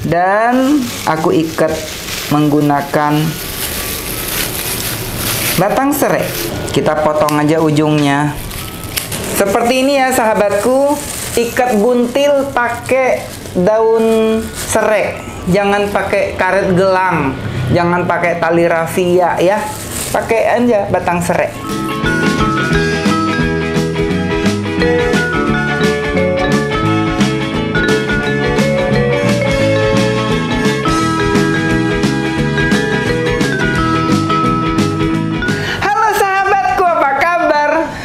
Dan aku ikat menggunakan batang serai. Kita potong aja ujungnya. Seperti ini ya sahabatku. Ikat buntil pakai daun serai. Jangan pakai karet gelang. Jangan pakai tali rafia ya. Pakai aja batang serai.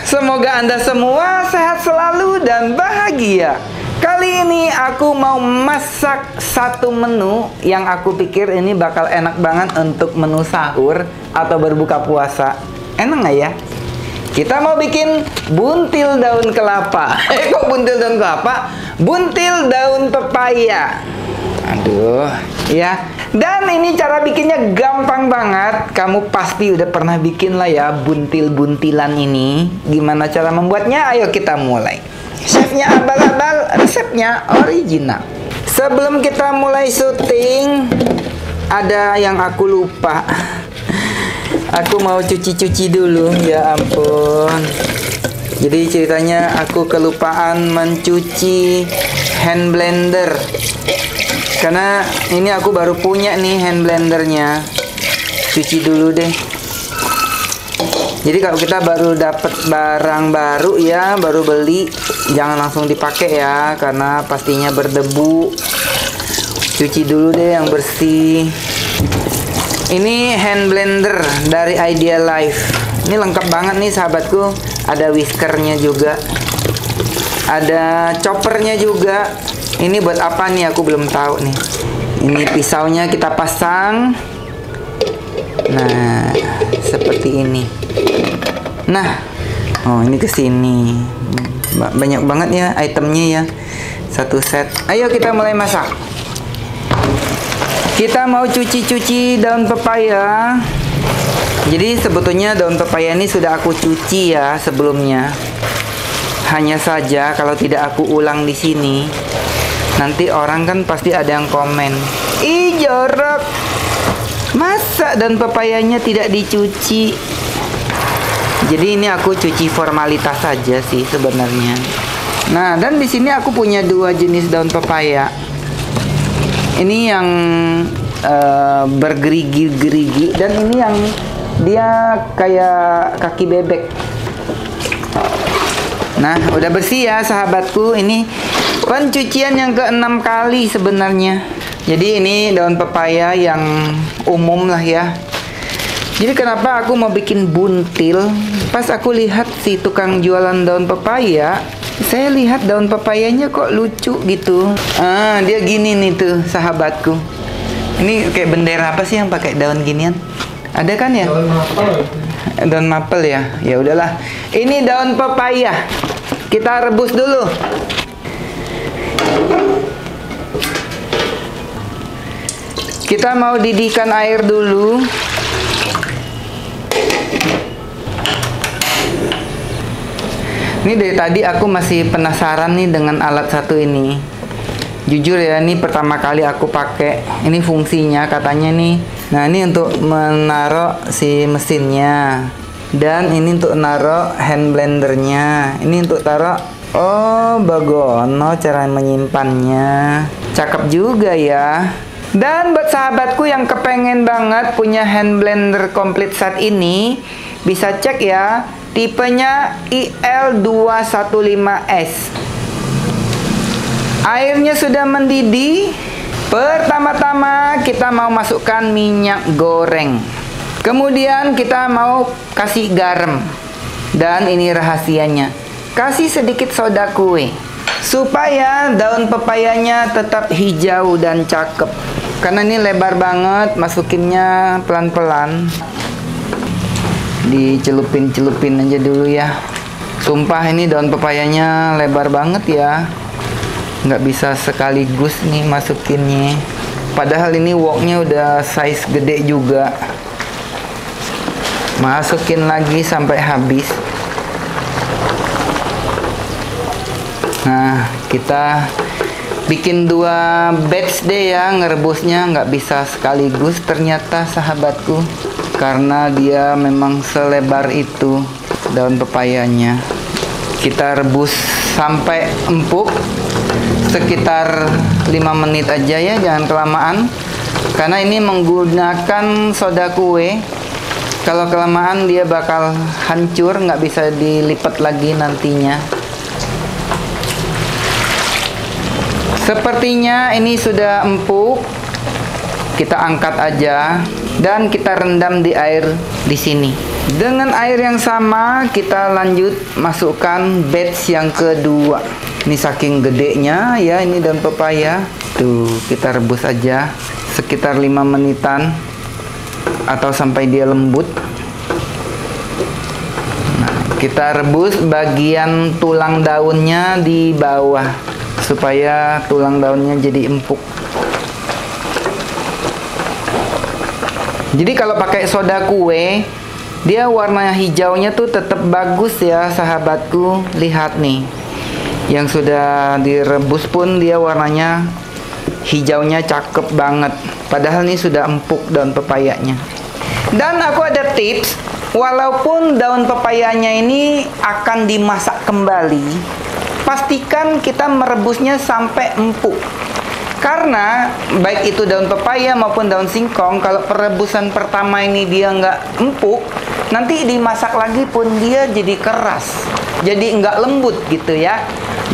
Semoga Anda semua sehat selalu dan bahagia. Kali ini aku mau masak satu menu yang aku pikir ini bakal enak banget untuk menu sahur atau berbuka puasa. Enak nggak ya? Kita mau bikin buntil daun kelapa. Kok buntil daun kelapa? Buntil daun pepaya. Aduh, ya. Dan ini cara bikinnya gampang banget. Kamu pasti udah pernah bikin lah ya buntil-buntilan ini. Gimana cara membuatnya? Ayo kita mulai. Chefnya abal-abal, resepnya original. Sebelum kita mulai syuting, ada yang aku lupa. Aku mau cuci-cuci dulu, ya ampun. Jadi ceritanya aku kelupaan mencuci hand blender. Karena ini aku baru punya nih hand blendernya. Cuci dulu deh. Jadi kalau kita baru dapat barang baru ya, baru beli, jangan langsung dipakai ya, karena pastinya berdebu. Cuci dulu deh yang bersih. Ini hand blender dari Idea Life. Ini lengkap banget nih sahabatku. Ada whiskernya juga. Ada choppernya juga. Ini buat apa nih? Aku belum tahu nih. Ini pisaunya kita pasang. Nah, seperti ini. Nah, oh ini ke sini. Banyak banget ya itemnya ya. Satu set. Ayo kita mulai masak. Kita mau cuci-cuci daun pepaya. Jadi sebetulnya daun pepaya ini sudah aku cuci ya sebelumnya. Hanya saja kalau tidak aku ulang di sini, nanti orang kan pasti ada yang komen, "Ih jorok, masa daun pepayanya tidak dicuci?" Jadi ini aku cuci formalitas saja sih sebenarnya. Nah, dan di sini aku punya dua jenis daun pepaya. Ini yang bergerigi-gerigi, dan ini yang dia kayak kaki bebek. Nah, udah bersih ya sahabatku. Ini pencucian yang ke-6 kali sebenarnya. Jadi ini daun pepaya yang umum lah ya. Jadi kenapa aku mau bikin buntil? Pas aku lihat si tukang jualan daun pepaya, saya lihat daun pepayanya kok lucu gitu. Ah, dia gini nih tuh sahabatku. Ini kayak bendera apa sih yang pakai daun ginian? Ada kan ya? Daun mapel. Daun mapel ya. Ya udahlah. Ini daun pepaya. Kita rebus dulu. Kita mau didihkan air dulu. Ini dari tadi aku masih penasaran nih dengan alat satu ini. Jujur ya, ini pertama kali aku pakai. Ini fungsinya katanya nih. Nah, ini untuk menaruh si mesinnya. Dan ini untuk naruh hand blendernya. Ini untuk taruh. Oh, bagono cara menyimpannya. Cakep juga ya. Dan buat sahabatku yang kepengen banget punya hand blender komplit set ini, bisa cek ya. Tipenya IL215S. Airnya sudah mendidih. Pertama-tama kita mau masukkan minyak goreng. Kemudian kita mau kasih garam. Dan ini rahasianya. Kasih sedikit soda kue. Supaya daun pepayanya tetap hijau dan cakep. Karena ini lebar banget, masukinnya pelan-pelan. Dicelupin-celupin aja dulu ya. Sumpah ini daun pepayanya lebar banget ya. Nggak bisa sekaligus nih masukinnya. Padahal ini woknya udah size gede juga. Masukin lagi sampai habis. Nah, kita bikin 2 batch deh ya ngerebusnya, nggak bisa sekaligus ternyata sahabatku, karena dia memang selebar itu daun pepayanya. Kita rebus sampai empuk sekitar 5 menit aja ya, jangan kelamaan, karena ini menggunakan soda kue. Kalau kelamaan dia bakal hancur, nggak bisa dilipat lagi nantinya. Sepertinya ini sudah empuk. Kita angkat aja dan kita rendam di air di sini. Dengan air yang sama kita lanjut masukkan batch yang kedua. Ini saking gedenya ya, ini daun pepaya. Tuh, kita rebus aja sekitar 5 menitan atau sampai dia lembut. Nah, kita rebus bagian tulang daunnya di bawah supaya tulang daunnya jadi empuk. Jadi kalau pakai soda kue, dia warna hijaunya tuh tetap bagus ya sahabatku. Lihat nih, yang sudah direbus pun dia warnanya hijaunya cakep banget. Padahal ini sudah empuk daun pepayanya. Dan aku ada tips, walaupun daun pepayanya ini akan dimasak kembali, pastikan kita merebusnya sampai empuk. Karena baik itu daun pepaya maupun daun singkong, kalau perebusan pertama ini dia nggak empuk, nanti dimasak lagi pun dia jadi keras, jadi nggak lembut gitu ya.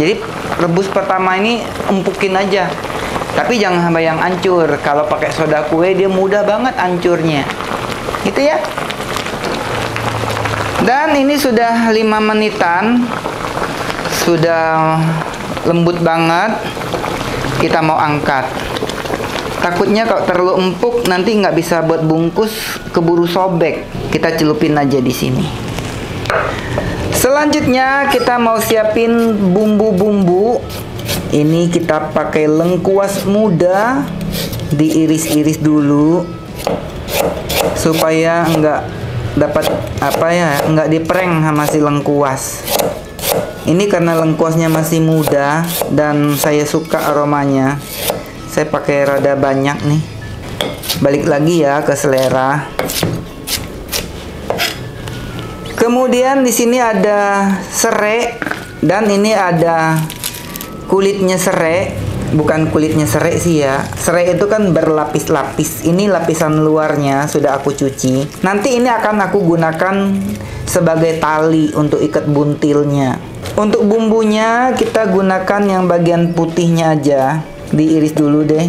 Jadi rebus pertama ini empukin aja, tapi jangan sampai yang hancur. Kalau pakai soda kue dia mudah banget hancurnya, gitu ya. Dan ini sudah 5 menitan, sudah lembut banget. Kita mau angkat. Takutnya kalau terlalu empuk nanti nggak bisa buat bungkus, keburu sobek. Kita celupin aja di sini. Selanjutnya kita mau siapin bumbu-bumbu. Ini kita pakai lengkuas muda, diiris-iris dulu supaya nggak dapat apa ya, nggak diprank sama si lengkuas. Ini karena lengkuasnya masih muda dan saya suka aromanya, saya pakai rada banyak nih. Balik lagi ya ke selera. Kemudian di sini ada serai dan ini ada kulitnya serai, bukan kulitnya serai sih ya. Serai itu kan berlapis-lapis. Ini lapisan luarnya sudah aku cuci. Nanti ini akan aku gunakan sebagai tali untuk ikat buntilnya. Untuk bumbunya kita gunakan yang bagian putihnya aja, diiris dulu deh.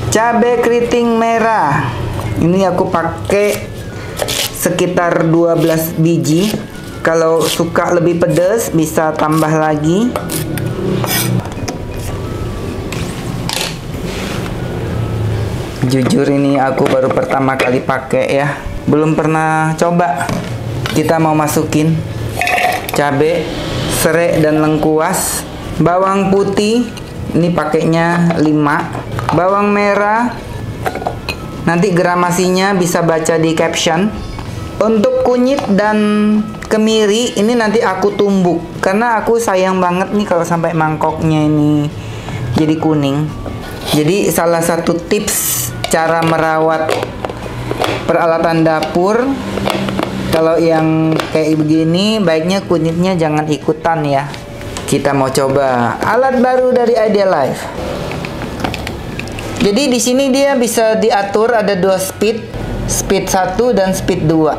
Cabai keriting merah, ini aku pakai sekitar 12 biji. Kalau suka lebih pedas bisa tambah lagi. Jujur ini aku baru pertama kali pakai ya, belum pernah coba. Kita mau masukin cabai, serai dan lengkuas. Bawang putih ini pakainya 5. Bawang merah nanti gramasinya bisa baca di caption. Untuk kunyit dan kemiri ini nanti aku tumbuk, karena aku sayang banget nih kalau sampai mangkoknya ini jadi kuning. Jadi salah satu tips cara merawat peralatan dapur, kalau yang kayak begini baiknya kunyitnya jangan ikutan ya. Kita mau coba alat baru dari Idea Life. Jadi di sini dia bisa diatur, ada 2 speed, speed 1 dan speed 2.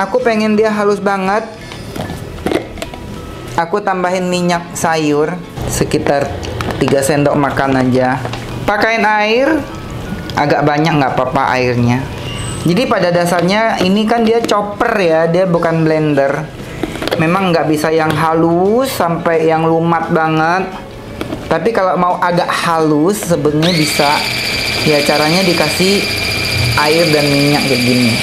Aku pengen dia halus banget. Aku tambahin minyak sayur sekitar 3 sendok makan aja. Pakaiin air agak banyak, nggak apa-apa airnya. Jadi pada dasarnya ini kan dia chopper ya, dia bukan blender. Memang nggak bisa yang halus sampai yang lumat banget. Tapi kalau mau agak halus sebenarnya bisa. Ya caranya dikasih air dan minyak kayak gini.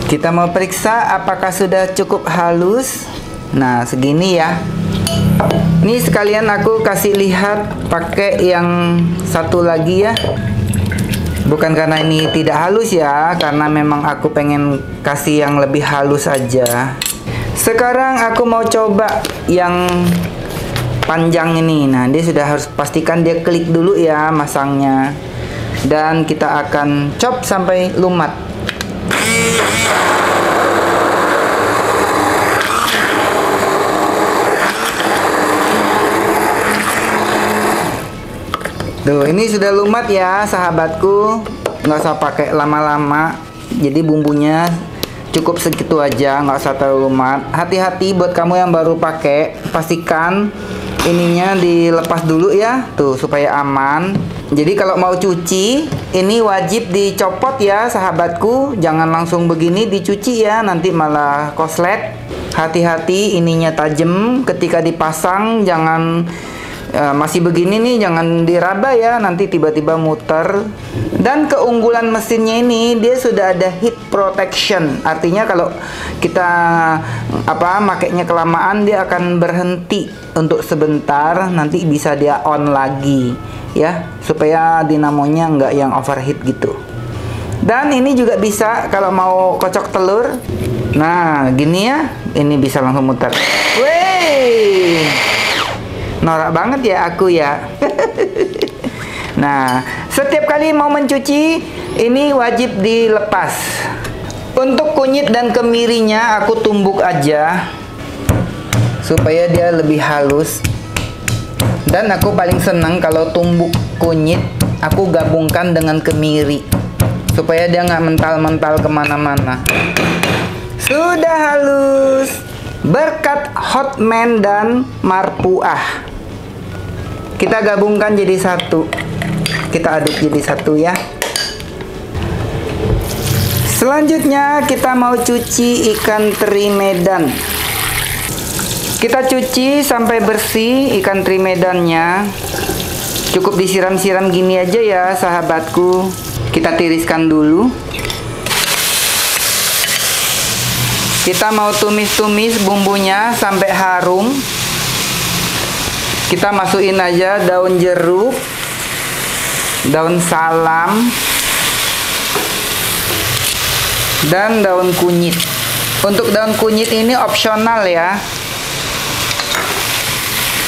Kita mau periksa apakah sudah cukup halus. Nah segini ya. Ini sekalian aku kasih lihat pakai yang satu lagi ya. Bukan karena ini tidak halus ya, karena memang aku pengen kasih yang lebih halus aja. Sekarang aku mau coba yang panjang ini. Nah, dia sudah harus pastikan dia klik dulu ya masangnya. Dan kita akan chop sampai lumat. Tuh, ini sudah lumat ya sahabatku. Nggak usah pakai lama-lama. Jadi bumbunya cukup segitu aja, nggak usah terlalu lumat. Hati-hati buat kamu yang baru pakai, pastikan ininya dilepas dulu ya, tuh supaya aman. Jadi kalau mau cuci, ini wajib dicopot ya sahabatku. Jangan langsung begini dicuci ya, nanti malah koslet. Hati-hati, ininya tajam. Ketika dipasang jangan masih begini nih, jangan diraba ya, nanti tiba-tiba muter. Dan keunggulan mesinnya ini, dia sudah ada heat protection. Artinya kalau kita makainya kelamaan, dia akan berhenti untuk sebentar, nanti bisa dia on lagi ya, supaya dinamonya nggak yang overheat gitu. Dan ini juga bisa kalau mau kocok telur. Nah, gini ya, ini bisa langsung muter. Wey, norak banget ya aku ya. Nah, setiap kali mau mencuci, ini wajib dilepas. Untuk kunyit dan kemirinya aku tumbuk aja supaya dia lebih halus. Dan aku paling senang kalau tumbuk kunyit aku gabungkan dengan kemiri supaya dia nggak mental-mental kemana-mana. Sudah halus berkat Hotman dan Marpuah. Kita gabungkan jadi satu. Kita aduk jadi satu ya. Selanjutnya kita mau cuci ikan teri Medan. Kita cuci sampai bersih ikan teri Medannya. Cukup disiram-siram gini aja ya sahabatku. Kita tiriskan dulu. Kita mau tumis-tumis bumbunya sampai harum. Kita masukin aja daun jeruk, daun salam, dan daun kunyit. Untuk daun kunyit ini opsional ya.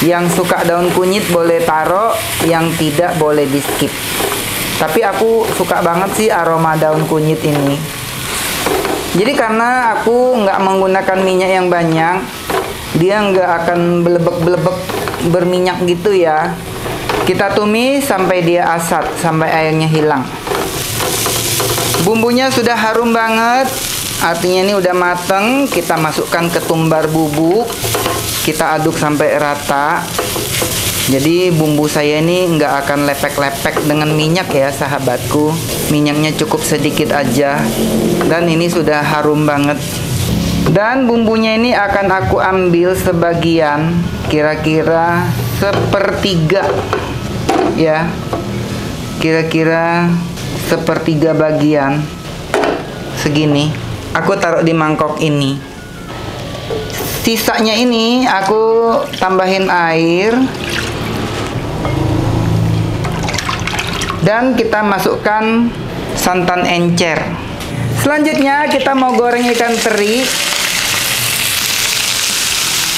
Yang suka daun kunyit boleh taruh, yang tidak boleh di skip. Tapi aku suka banget sih aroma daun kunyit ini. Jadi karena aku nggak menggunakan minyak yang banyak, dia nggak akan belebek-belebek berminyak gitu ya. Kita tumis sampai dia asat, sampai airnya hilang. Bumbunya sudah harum banget, artinya ini udah mateng. Kita masukkan ketumbar bubuk, kita aduk sampai rata. Jadi bumbu saya ini nggak akan lepek-lepek dengan minyak ya sahabatku. Minyaknya cukup sedikit aja. Dan ini sudah harum banget. Dan bumbunya ini akan aku ambil sebagian, kira-kira sepertiga ya, kira-kira sepertiga bagian segini. Aku taruh di mangkok ini. Sisanya ini aku tambahin air. Dan kita masukkan santan encer. Selanjutnya kita mau goreng ikan teri.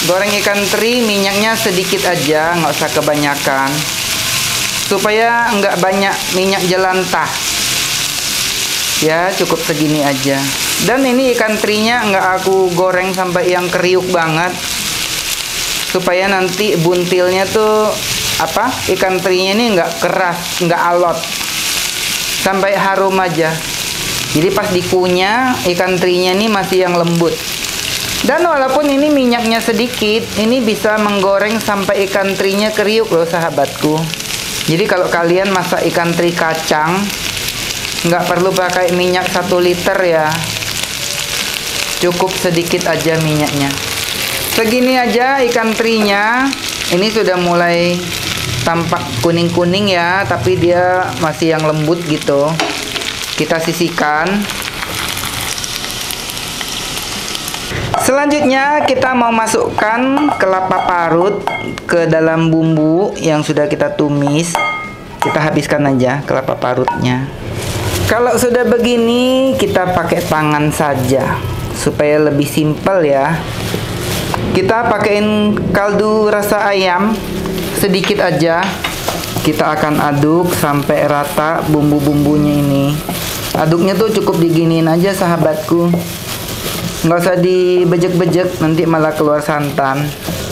Goreng ikan teri minyaknya sedikit aja, nggak usah kebanyakan. Supaya nggak banyak minyak jelantah. Ya, cukup segini aja. Dan ini ikan terinya nggak aku goreng sampai yang kriuk banget. Supaya nanti buntilnya tuh ikan terinya ini nggak keras, nggak alot, sampai harum aja. Jadi pas dikunyah ikan terinya ini masih yang lembut. Dan walaupun ini minyaknya sedikit, ini bisa menggoreng sampai ikan terinya kriuk loh sahabatku. Jadi kalau kalian masak ikan teri kacang, nggak perlu pakai minyak 1 liter ya, cukup sedikit aja minyaknya. Segini aja ikan terinya. Ini sudah mulai tampak kuning-kuning ya, tapi dia masih yang lembut gitu. Kita sisihkan. Selanjutnya kita mau masukkan kelapa parut ke dalam bumbu yang sudah kita tumis. Kita habiskan aja kelapa parutnya. Kalau sudah begini, kita pakai tangan saja supaya lebih simpel ya. Kita pakein kaldu rasa ayam sedikit aja. Kita akan aduk sampai rata bumbu-bumbunya ini. Aduknya tuh cukup diginiin aja sahabatku. Nggak usah dibejek-bejek, nanti malah keluar santan.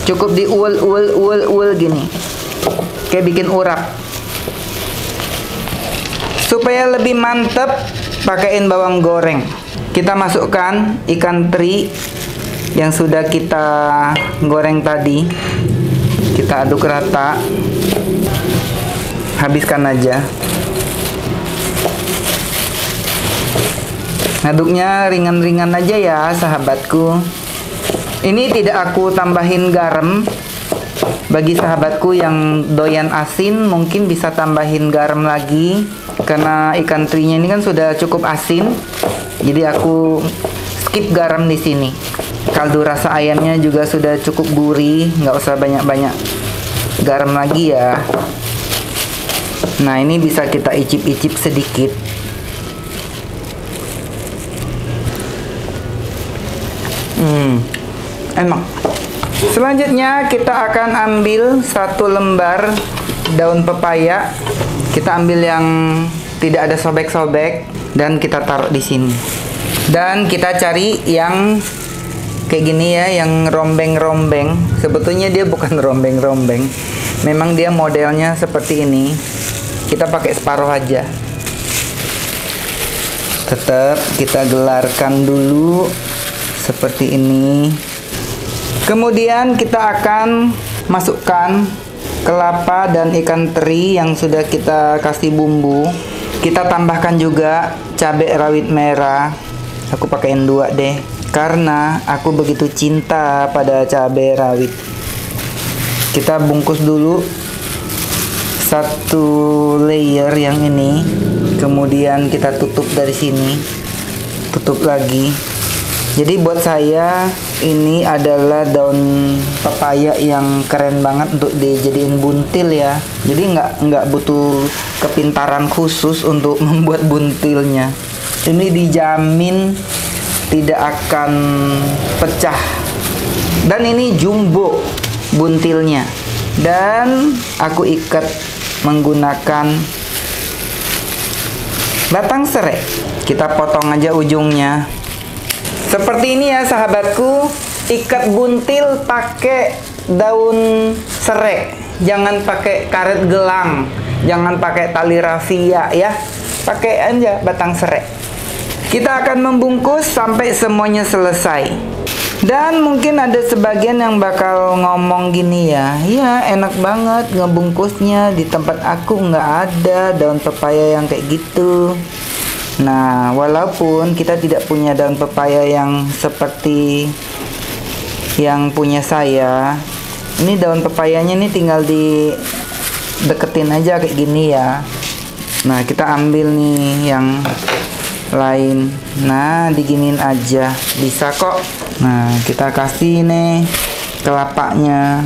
Cukup diul gini. Kayak bikin urap. Supaya lebih mantep, pakaiin bawang goreng. Kita masukkan ikan teri yang sudah kita goreng tadi. Kita aduk rata. Habiskan aja. Aduknya ringan-ringan aja ya sahabatku. Ini tidak aku tambahin garam. Bagi sahabatku yang doyan asin, mungkin bisa tambahin garam lagi. Karena ikan terinya ini kan sudah cukup asin, jadi aku skip garam di sini. Kaldu rasa ayamnya juga sudah cukup gurih, nggak usah banyak-banyak garam lagi ya. Nah, ini bisa kita icip-icip sedikit. Enak. Selanjutnya kita akan ambil 1 lembar daun pepaya. Kita ambil yang tidak ada sobek-sobek dan kita taruh di sini. Dan kita cari yang kayak gini ya, yang rombeng-rombeng. Sebetulnya dia bukan rombeng-rombeng. Memang dia modelnya seperti ini. Kita pakai separuh aja. Tetap kita gelarkan dulu seperti ini. Kemudian kita akan masukkan kelapa dan ikan teri yang sudah kita kasih bumbu. Kita tambahkan juga cabai rawit merah. Aku pakein 2 deh, karena aku begitu cinta pada cabai rawit. Kita bungkus dulu 1 layer yang ini. Kemudian kita tutup dari sini. Tutup lagi. Jadi buat saya ini adalah daun pepaya yang keren banget untuk dijadiin buntil ya. Jadi nggak butuh kepintaran khusus untuk membuat buntilnya. Ini dijamin tidak akan pecah. Dan ini jumbo buntilnya. Dan aku ikat menggunakan batang serai. Kita potong aja ujungnya. Seperti ini ya sahabatku, ikat buntil pakai daun serai, jangan pakai karet gelang, jangan pakai tali rafia ya, pakai aja batang serai. Kita akan membungkus sampai semuanya selesai. Dan mungkin ada sebagian yang bakal ngomong gini ya, ya enak banget ngebungkusnya, di tempat aku nggak ada daun pepaya yang kayak gitu. Nah, walaupun kita tidak punya daun pepaya yang seperti yang punya saya, ini daun pepayanya ini tinggal dideketin aja kayak gini ya. Nah, kita ambil nih yang lain. Nah, diginin aja, bisa kok. Nah, kita kasih nih kelapanya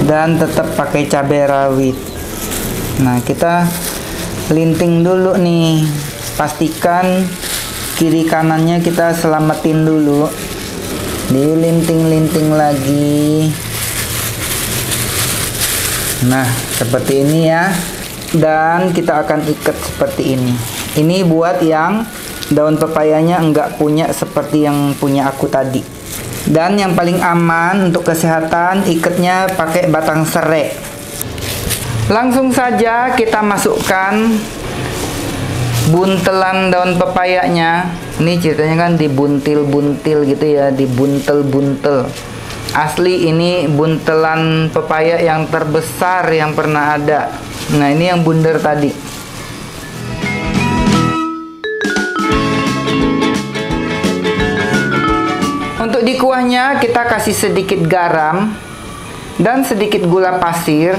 dan tetap pakai cabai rawit. Nah, kita linting dulu nih. Pastikan kiri kanannya kita selamatin dulu. Dilinting-linting lagi. Nah, seperti ini ya. Dan kita akan ikat seperti ini. Ini buat yang daun pepayanya enggak punya seperti yang punya aku tadi. Dan yang paling aman untuk kesehatan, ikatnya pakai batang serai. Langsung saja kita masukkan buntelan daun pepayanya. Ini ceritanya kan dibuntil-buntil gitu ya, dibuntel-buntel. Asli ini buntelan pepaya yang terbesar yang pernah ada. Nah, ini yang bundar tadi. Untuk di kuahnya kita kasih sedikit garam dan sedikit gula pasir.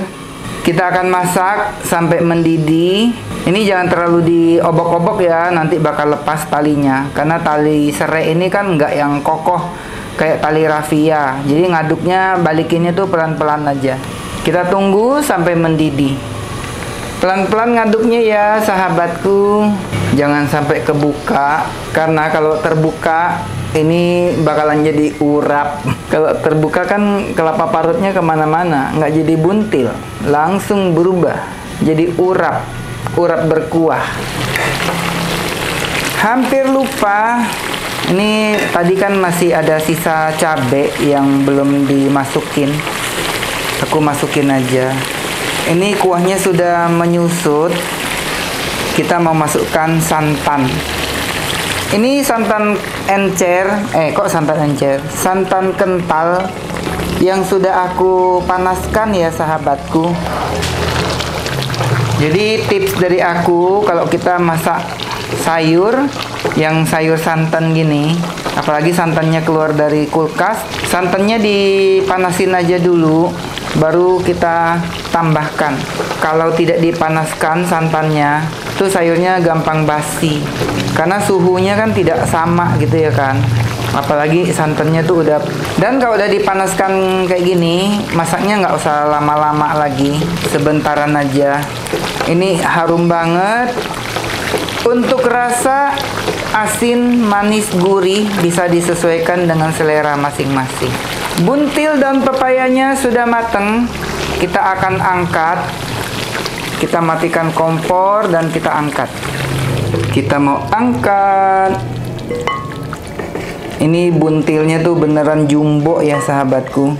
Kita akan masak sampai mendidih. Ini jangan terlalu diobok-obok ya, nanti bakal lepas talinya. Karena tali serai ini kan nggak yang kokoh kayak tali rafia. Jadi ngaduknya balikinnya tuh pelan-pelan aja. Kita tunggu sampai mendidih. Pelan-pelan ngaduknya ya sahabatku. Jangan sampai kebuka, karena kalau terbuka ini bakalan jadi urap. Kalau terbuka kan kelapa parutnya kemana-mana, nggak jadi buntil, langsung berubah jadi urap, urap berkuah. Hampir lupa, ini tadi kan masih ada sisa cabai yang belum dimasukin. Aku masukin aja. Ini kuahnya sudah menyusut. Kita mau masukkan santan. Ini santan encer, kok santan encer? Santan kental yang sudah aku panaskan ya sahabatku. Jadi tips dari aku kalau kita masak sayur yang sayur santan gini, apalagi santannya keluar dari kulkas, santannya dipanasin aja dulu, baru kita tambahkan. Kalau tidak dipanaskan santannya, tuh sayurnya gampang basi, karena suhunya kan tidak sama gitu ya kan. Apalagi santannya tuh udah, dan kalau udah dipanaskan kayak gini, masaknya nggak usah lama-lama lagi, sebentaran aja. Ini harum banget. Untuk rasa asin, manis, gurih bisa disesuaikan dengan selera masing-masing. Buntil daun pepayanya sudah matang. Kita akan angkat. Kita matikan kompor dan kita angkat. Kita mau angkat. Ini buntilnya tuh beneran jumbo ya sahabatku.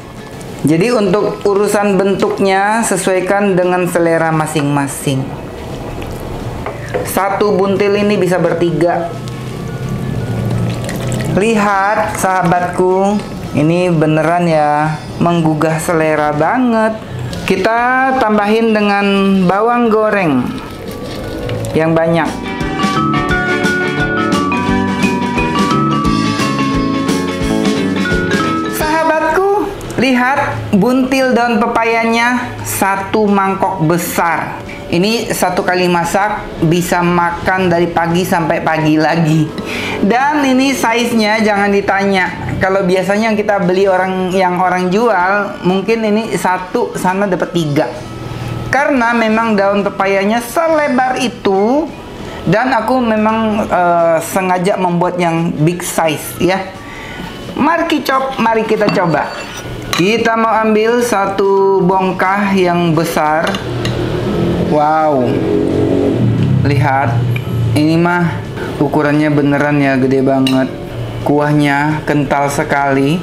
Jadi untuk urusan bentuknya sesuaikan dengan selera masing-masing. Satu buntil ini bisa bertiga. Lihat sahabatku, ini beneran ya menggugah selera banget. Kita tambahin dengan bawang goreng yang banyak. Sahabatku, lihat buntil daun pepayanya 1 mangkok besar. Ini 1 kali masak bisa makan dari pagi sampai pagi lagi. Dan ini size-nya jangan ditanya. Kalau biasanya kita beli orang jual, mungkin ini 1 sana dapat 3. Karena memang daun pepayanya selebar itu, dan aku memang sengaja membuat yang big size ya. Mari kita coba. Kita mau ambil 1 bongkah yang besar. Wow, lihat, ini mah ukurannya beneran ya gede banget. Kuahnya kental sekali.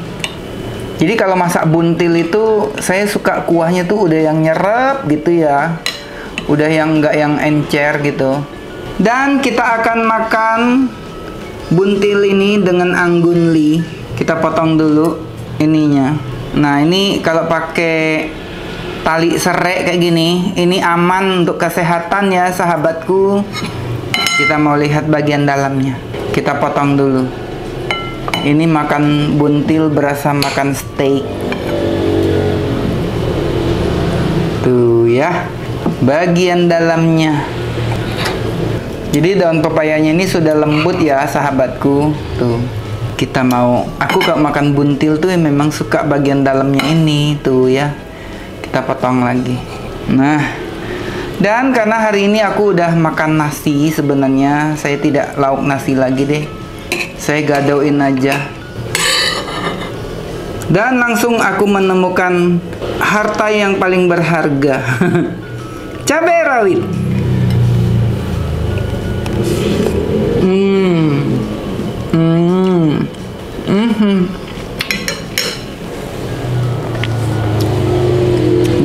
Jadi kalau masak buntil itu saya suka kuahnya tuh udah yang nyerep gitu ya, udah yang enggak yang encer gitu. Dan kita akan makan buntil ini dengan anggun li. Kita potong dulu ininya. Nah ini kalau pakai tali serai kayak gini, ini aman untuk kesehatan ya sahabatku. Kita mau lihat bagian dalamnya. Kita potong dulu. Ini makan buntil berasa makan steak. Tuh ya, bagian dalamnya. Jadi daun pepayanya ini sudah lembut ya sahabatku. Tuh, kita mau, aku kalau makan buntil tuh memang suka bagian dalamnya ini. Tuh ya, kita potong lagi. Nah, dan karena hari ini aku udah makan nasi, sebenarnya saya tidak lauk nasi lagi deh. Saya gadoin aja. Dan langsung aku menemukan harta yang paling berharga. Cabai rawit.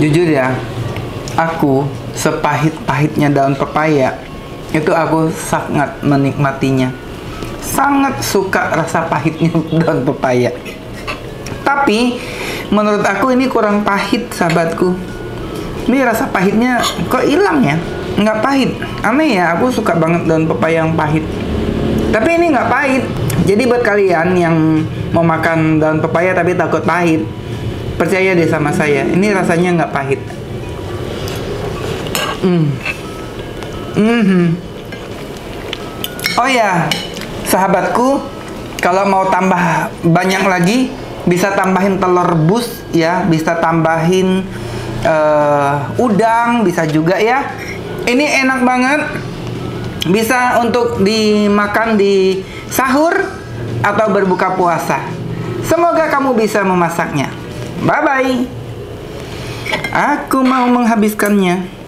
Jujur ya, aku sepahit-pahitnya daun pepaya, itu aku sangat menikmatinya. Sangat suka rasa pahitnya daun pepaya. Tapi menurut aku ini kurang pahit sahabatku. Ini rasa pahitnya kok hilang ya? Nggak pahit. Aneh ya, aku suka banget daun pepaya yang pahit. Tapi ini nggak pahit. Jadi buat kalian yang mau makan daun pepaya tapi takut pahit, percaya deh sama saya, ini rasanya nggak pahit. Oh ya, sahabatku, Kalau mau tambah banyak lagi, bisa tambahin telur rebus ya, bisa tambahin udang, bisa juga ya. Ini enak banget, bisa untuk dimakan di sahur atau berbuka puasa. Semoga kamu bisa memasaknya. Bye bye. Aku mau menghabiskannya.